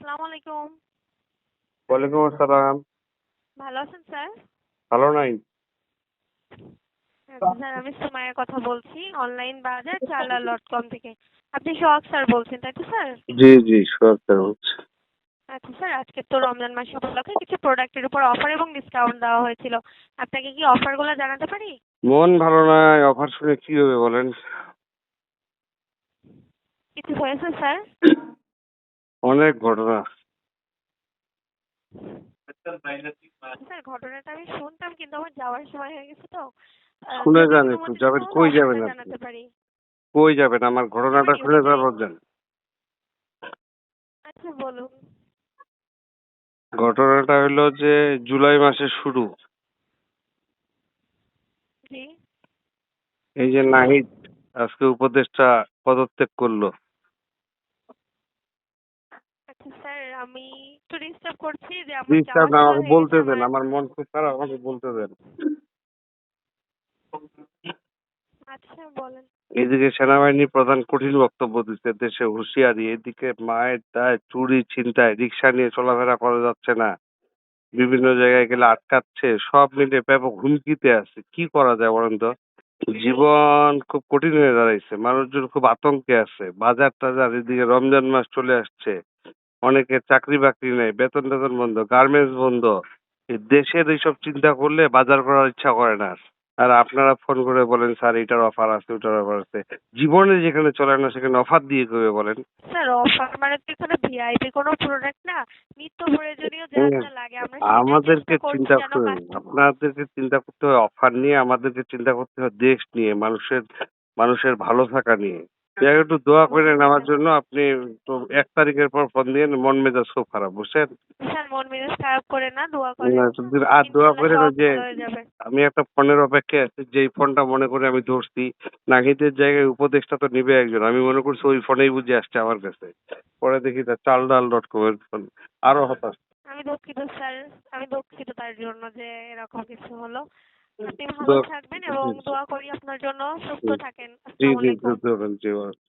আসসালামু আলাইকুম। ওয়ালাইকুম আসসালাম। ভালো আছেন স্যার? ভালো নাই? আচ্ছা স্যার, আমি সুমাইয়া কথা বলছি অনলাইন বাজার চালাল.com থেকে। আপনি সোহাগ স্যার বলছেন, তাই তো স্যার? জি, জি, সরকার বলছে। আচ্ছা স্যার, আজকে তো রমজান মাস উপলক্ষে কিছু প্রোডাক্টের উপর অফার এবং ডিসকাউন্ট দেওয়া হয়েছিল। আপনাকে কি অফারগুলো জানাতে পারি? মন ভালো নয়, অফার শুনে কি হবে বলেন? কিছু হয়েছে স্যার? অনেক ঘটনা। স্যার, ঘটনাটা আমি শুনতাম কিন্তু আমার যাওয়ার সময় হয়ে গেছে তো। শুনে যদি যান একটু, অনুমতি দেন যাবেন তাহলে কই যাবেন অফারটা আপনি? জানাতে পারি। কই যাবেন? আমার আমি ঘটনাটা শুনে ডিউটি যাই। তারপর যান। আচ্ছা বলুন। ঘটনাটা হলো যে জুলাই মাসের শুরু। জি। এই যে নাহিদ আজকে উপদেষ্টা পদত্যাগ করলো। আচ্ছা স্যার, আমি একটু ডিস্টার্ব করছি যে আমার ডিস্টার্ব যাওয়ার না, সময় আমাকে হয়ে গেছে বলতে দেন। আমার। আমার মন খুব খারাপ, আমাকে বলতে দেন। আচ্ছা বলেন। এদিকে সেনাবাহিনী প্রধান কঠিন বক্তব্য দিচ্ছে, দেশে হুঁশিয়ারি। এদিকে মায়ের দায়, চুরি ছিনতাই, রিক্সা নিয়ে চলাফেরা করা যাচ্ছে না, বিভিন্ন জায়গায় গেলে আটকাচ্ছে, সব মিলে ব্যাপক হুমকিতে আছে। কি করা যায় বলেন তো? জীবন খুব কঠিন হয়ে দাঁড়াইছে, মানুষজন খুব আতঙ্কে আছে। বাজার টাজার, এদিকে রমজান মাস চলে আসছে, অনেকের চাকরি বাকরি নেই, বেতন টেতন বন্ধ, গার্মেন্টস বন্ধ। এই দেশের এইসব চিন্তা করলে বাজার করার ইচ্ছা করে না আর। আর আপনারা ফোন করে বলেন স্যার এটার অফার আছে, ওটার অফার আছে। জীবনে যেখানে চলে না সেখানে অফার দিয়ে কবে বলেন? স্যার, অফার মানে তো এখানে ভিআইপি কোনো প্রোডাক্ট না, নিত্য প্রয়োজনীয় যা হুম। যা লাগে আমরা সেটাই চেষ্টা আমাদেরকে করছি চিন্তা যেন করে, কাস্টমার। আপনাদেরকে চিন্তা করতে হয় অফার নিয়ে, আমাদেরকে চিন্তা করতে হয় দেশ নিয়ে, মানুষের ভালো থাকা নিয়ে। যাই হোক, একটু দোয়া করেন আমার জন্য। আপনি তো 1 তারিখের পর ফোন দিয়ে মন মেজাজ খুব খারাপ, বুঝছেন? স্যার, মন মেজাজ খারাপ করে না, দোয়া করেন। না, আর দোয়া ইনশাল্লাহ করেন সব ওই যে ভালো হয়ে যাবে। আমি একটা ফোনের অপেক্ষায় আছি, যেই ফোনটা মনে করে আমি ধরছি। নাহিদের জায়গায় উপদেশটা তো নিবে একজন, আমি মনে করছি ওই ফোনেই বুঝে আসছে আমার কাছে। পরে দেখি তা চালডাল.com এর ফোন। আরো হতাশ। আমি দুঃখিত স্যার, আমি দুঃখিত তার জন্য যে এরকম কিছু হলো। আপনি ভালো দোয়া- থাকবেন এবং দোয়া করি আপনার জন্য। সুস্থ থাকেন। জি, আসসালামু জি, আলাইকুম। জি, জি, জি।